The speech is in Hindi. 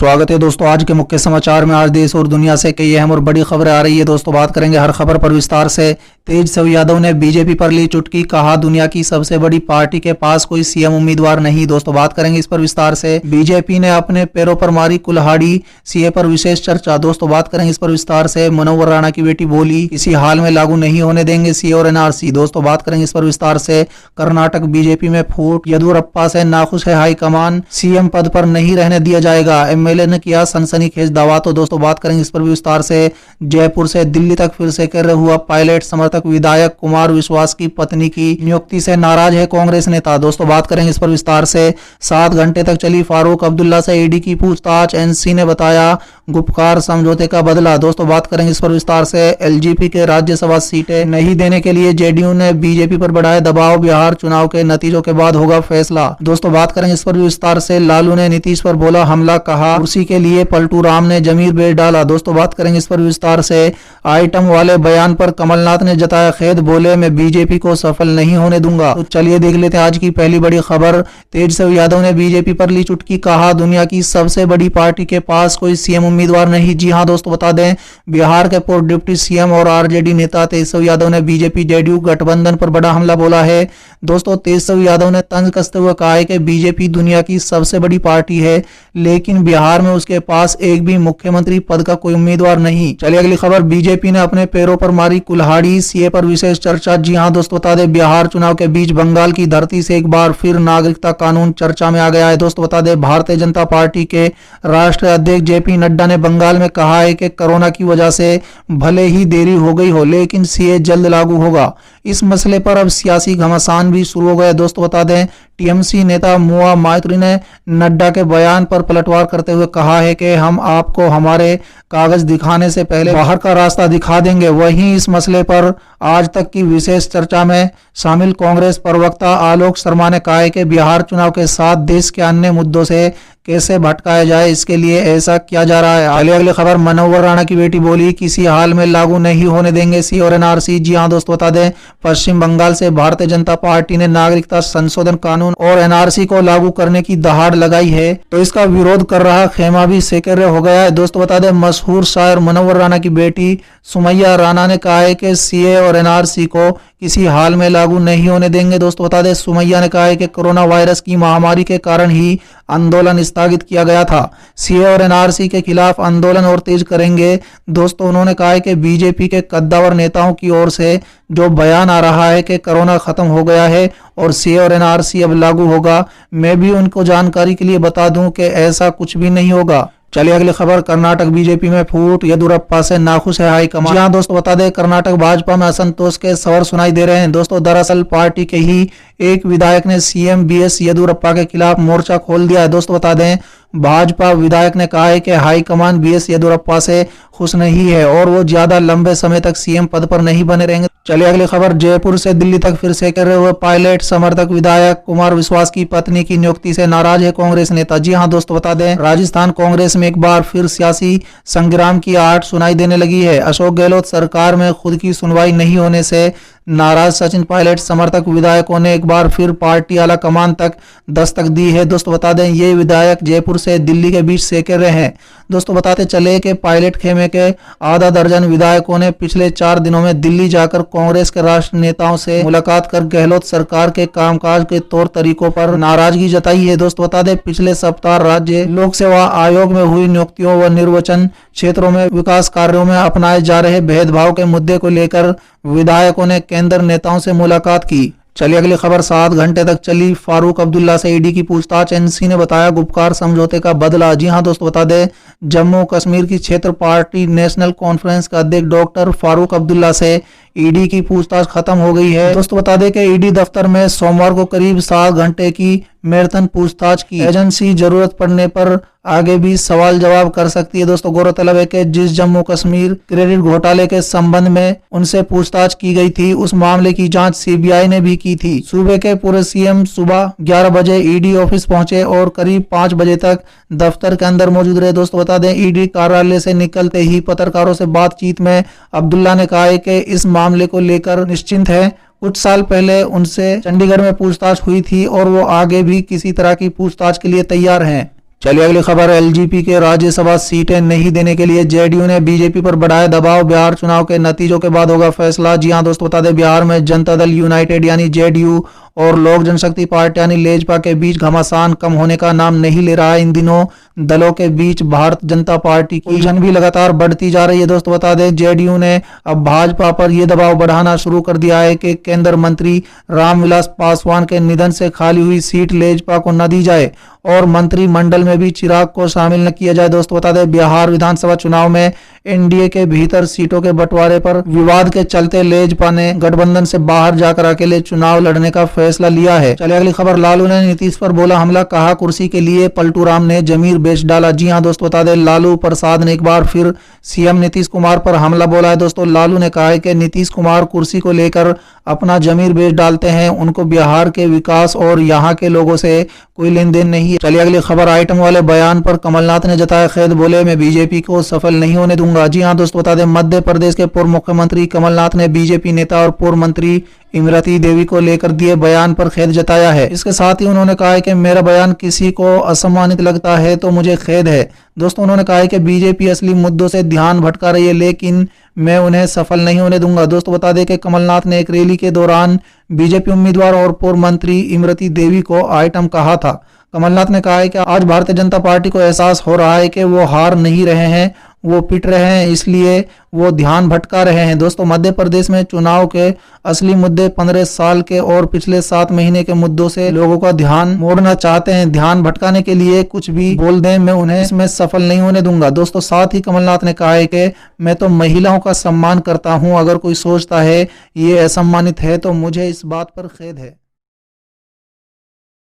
स्वागत है दोस्तों आज के मुख्य समाचार में। आज देश और दुनिया से कई अहम और बड़ी खबरें आ रही है दोस्तों, बात करेंगे हर खबर पर विस्तार से। तेजस्वी यादव ने बीजेपी पर ली चुटकी, कहा दुनिया की सबसे बड़ी पार्टी के पास कोई सीएम उम्मीदवार नहीं। दोस्तों बात करेंगे इस पर विस्तार से। बीजेपी ने अपने पैरों पर मारी कुल्हाड़ी, सीए पर विशेष चर्चा। दोस्तों बात करेंगे इस पर विस्तार से। मनोहर राणा की बेटी बोली किसी हाल में लागू नहीं होने देंगे सीए और एनआरसी। दोस्तों बात करेंगे इस पर विस्तार से। कर्नाटक बीजेपी में फूट, येदियुरप्पा से नाखुश है हाईकमान, सीएम पद पर नहीं रहने दिया जाएगा, एमएलए ने किया सनसनीखेज दावा। तो दोस्तों बात करेंगे इस पर भी विस्तार से। जयपुर से दिल्ली तक फिर से कर हुआ पायलट, समर्थक विधायक कुमार विश्वास की पत्नी की नियुक्ति से नाराज है कांग्रेस नेता। दोस्तों बात करेंगे इस पर विस्तार से। 7 घंटे तक चली फारूक अब्दुल्ला से ईडी की पूछताछ, एनसी ने बताया गुपकार समझौते का बदला। दोस्तों बात करेंगे इस पर विस्तार से। एलजेपी के राज्यसभा सीटें नहीं देने के लिए जेडीयू ने बीजेपी पर बढ़ाया दबाव, बिहार चुनाव के नतीजों के बाद होगा फैसला। दोस्तों बात करेंगे इस पर भी विस्तार से। लालू ने नीतीश पर बोला हमला, कहा कुर्सी के लिए पलटू राम ने जमीर बेच डाला। दोस्तों बात करेंगे इस पर विस्तार से। आइटम वाले बयान पर कमलनाथ ने जताया खेद, बोले मैं बीजेपी को सफल नहीं होने दूंगा। तो चलिए देख लेते हैं आज की पहली बड़ी खबर। तेजस्वी यादव ने बीजेपी पर ली चुटकी, कहा दुनिया की सबसे बड़ी पार्टी के पास कोई सीएम उम्मीदवार नहीं। जी हां दोस्तों, बता दें बिहार के पूर्व डिप्टी सीएम और आरजेडी नेता तेजस्वी यादव ने बीजेपी जेडीयू गठबंधन पर बड़ा हमला बोला है। दोस्तों तेजस्वी यादव ने तंज कसते हुए कहा है कि बीजेपी दुनिया की सबसे बड़ी पार्टी है, लेकिन बिहार में उसके पास एक भी मुख्यमंत्री पद का कोई उम्मीदवार नहीं। चलिए अगली खबर। बीजेपी ने अपने पैरों पर मारी कुल्हाड़ी, सीए पर विशेष चर्चा। जी हां दोस्तों, बता दें बिहार चुनाव के बीच बंगाल की धरती से एक बार फिर नागरिकता कानून चर्चा में आ गया है। दोस्तों बता दें भारतीय जनता पार्टी के राष्ट्रीय अध्यक्ष जेपी नड्डा ने बंगाल में कहा है कि कोरोना की वजह से भले ही देरी हो गई हो, लेकिन सीए जल्द लागू होगा। इस मसले पर अब सियासी घमासान भी शुरू हो गया। दोस्तों बता दें टीएमसी नेता मुआ माइत्री ने नड्डा के बयान पर पलटवार करते हुए कहा है कि हम आपको हमारे कागज दिखाने से पहले बाहर का रास्ता दिखा देंगे। वहीं इस मसले पर आज तक की विशेष चर्चा में शामिल कांग्रेस प्रवक्ता आलोक शर्मा ने कहा है कि बिहार चुनाव के साथ देश के अन्य मुद्दों से कैसे भटकाया जाए, इसके लिए ऐसा किया जा रहा है। चलिए अगली खबर। मनोहर राणा की बेटी बोली किसी हाल में लागू नहीं होने देंगे सी और एनआरसी। जी हां दोस्तों, बता दें पश्चिम बंगाल से भारतीय जनता पार्टी ने नागरिकता संशोधन कानून और एनआरसी को लागू करने की दहाड़ लगाई है, तो इसका विरोध कर रहा खेमा भी सेकर्य हो गया है। दोस्तों बता दें मशहूर शायर मनोहर राणा की बेटी सुमैया राणा ने कहा है कि सीए और एनआरसी को किसी हाल में लागू नहीं होने देंगे। दोस्तों बता दें सुमैया ने कहा है कि कोरोना वायरस की महामारी के कारण ही आंदोलन स्थगित किया गया था। सीए और एनआरसी के खिलाफ आंदोलन और तेज करेंगे। दोस्तों उन्होंने कहा है कि बीजेपी के कद्दावर नेताओं की ओर से जो बयान आ रहा है कि कोरोना खत्म हो गया है और सीए और एनआरसी अब लागू होगा, मैं भी उनको जानकारी के लिए बता दूं कि ऐसा कुछ भी नहीं होगा। चलिए अगली खबर। कर्नाटक बीजेपी में फूट, येदियुरप्पा से नाखुश है हाईकमान। जी हां दोस्तों, बता दें कर्नाटक भाजपा में असंतोष के स्वर सुनाई दे रहे हैं। दोस्तों दरअसल पार्टी के ही एक विधायक ने सीएम बीएस येदियुरप्पा के खिलाफ मोर्चा खोल दिया है। दोस्तों बता दें भाजपा विधायक ने कहा है कि हाईकमान बीएस येदियुरप्पा से खुश नहीं है और वो ज्यादा लंबे समय तक सीएम पद पर नहीं बने रहेंगे। चलिए अगली खबर। जयपुर से दिल्ली तक फिर से कर रहे हुए पायलट, समर्थक विधायक कुमार विश्वास की पत्नी की नियुक्ति से नाराज है कांग्रेस नेता। जी हां दोस्तों, बता दें राजस्थान कांग्रेस में एक बार फिर सियासी संग्राम की आहट सुनाई देने लगी है। अशोक गहलोत सरकार में खुद की सुनवाई नहीं होने से नाराज सचिन पायलट समर्थक विधायकों ने एक बार फिर पार्टी आला कमान तक दस्तक दी है। दोस्तों बता दें ये विधायक जयपुर से दिल्ली के बीच सेके रहे हैं। दोस्तों बताते चले कि पायलट खेमे के आधा दर्जन विधायकों ने पिछले 4 दिनों में दिल्ली जाकर कांग्रेस के राष्ट्रीय नेताओं से मुलाकात कर गहलोत सरकार के कामकाज के तौर तरीकों पर नाराजगी जताई है। दोस्तों बता दें पिछले सप्ताह राज्य लोक सेवा आयोग में हुई नियुक्तियों व निर्वाचन क्षेत्रों में विकास कार्यों में अपनाए जा रहे भेदभाव के मुद्दे को लेकर विधायकों ने केंद्र नेताओं से मुलाकात की। चलिए अगली खबर। 7 घंटे तक चली फारूक अब्दुल्ला से ईडी की पूछताछ, एनसी ने बताया गुपकार समझौते का बदला। जी हां दोस्तों, बता दें जम्मू कश्मीर की क्षेत्र पार्टी नेशनल कॉन्फ्रेंस के अध्यक्ष डॉक्टर फारूक अब्दुल्ला से ईडी की पूछताछ खत्म हो गई है। दोस्तों बता दें कि ईडी दफ्तर में सोमवार को करीब 7 घंटे की मैराथन पूछताछ की। एजेंसी जरूरत पड़ने पर आगे भी सवाल जवाब कर सकती है। दोस्तों गौरतलब है कि जिस जम्मू कश्मीर क्रेडिट घोटाले के संबंध में उनसे पूछताछ की गई थी, उस मामले की जांच सीबीआई ने भी की थी। सूबे के पूर्व सीएम सुबह 11 बजे ईडी ऑफिस पहुंचे और करीब 5 बजे तक दफ्तर के अंदर मौजूद रहे। दोस्तों बता दें ईडी कार्यालय से निकलते ही पत्रकारों से बातचीत में अब्दुल्ला ने कहा है कि इस मामले को लेकर निश्चिंत है। कुछ साल पहले उनसे चंडीगढ़ में पूछताछ हुई थी और वो आगे भी किसी तरह की पूछताछ के लिए तैयार हैं। चलिए अगली खबर, एलजेपी के राज्यसभा सीटें नहीं देने के लिए जेडीयू ने बीजेपी पर बढ़ाया दबाव, बिहार चुनाव के नतीजों के बाद होगा फैसला। जी हां दोस्तों, बता दें बिहार में जनता दल यूनाइटेड यानी जेडीयू और लोक जनशक्ति पार्टी यानी लेजपा के बीच घमासान कम होने का नाम नहीं ले रहा है। इन दिनों दलों के बीच भारतीय जनता पार्टी की उलझन भी लगातार बढ़ती जा रही है। दोस्तों बता दें जेडीयू ने अब भाजपा पर यह दबाव बढ़ाना शुरू कर दिया है कि केंद्र मंत्री रामविलास पासवान के निधन से खाली हुई सीट लेजपा को न दी जाए और मंत्रिमंडल में भी चिराग को शामिल न किया जाए। दोस्तों बता दें बिहार विधानसभा चुनाव में एनडीए के भीतर सीटों के बंटवारे पर विवाद के चलते लेजपा ने गठबंधन से बाहर जाकर अकेले चुनाव लड़ने का फैसला लिया है। चलिए अगली खबर, लालू ने नीतीश पर बोला हमला, कहा कुर्सी के लिए पलटू राम ने जमीर बेच डाला। जी हां दोस्तों, बता दें लालू प्रसाद ने एक बार फिर सीएम नीतीश कुमार पर हमला बोला है। दोस्तों लालू ने कहा है कि नीतीश कुमार कुर्सी को लेकर अपना जमीर बेच डालते हैं, उनको बिहार के विकास और यहाँ के लोगों से कोई लेन देन नहीं है। चलिए अगली खबर, आइटम वाले बयान पर कमलनाथ ने जताया खेद, बोले मैं बीजेपी को सफल नहीं होने दूंगा। जी हां दोस्तों, बता दें मध्य प्रदेश के पूर्व मुख्यमंत्री कमलनाथ ने बीजेपी नेता और पूर्व मंत्री इमरती देवी को लेकर दिए बयान पर खेद जताया है। इसके साथ ही उन्होंने कहा है कि मेरा बयान किसी को असम्मानित लगता है तो मुझे खेद है। दोस्तों उन्होंने कहा है कि बीजेपी असली मुद्दों से ध्यान भटका रही है, लेकिन मैं उन्हें सफल नहीं होने दूंगा। दोस्तों बता दें कि कमलनाथ ने एक रैली के दौरान बीजेपी उम्मीदवार और पूर्व मंत्री इमरती देवी को आइटम कहा था। कमलनाथ ने कहा है कि आज भारतीय जनता पार्टी को एहसास हो रहा है कि वो हार नहीं रहे हैं, वो पिट रहे हैं, इसलिए वो ध्यान भटका रहे हैं। दोस्तों मध्य प्रदेश में चुनाव के असली मुद्दे 15 साल के और पिछले 7 महीने के मुद्दों से लोगों का ध्यान मोड़ना चाहते हैं। ध्यान भटकाने के लिए कुछ भी बोल दें, मैं उन्हें इसमें सफल नहीं होने दूंगा। दोस्तों साथ ही कमलनाथ ने कहा है कि मैं तो महिलाओं का सम्मान करता हूं, अगर कोई सोचता है ये असम्मानित है तो मुझे इस बात पर खेद है।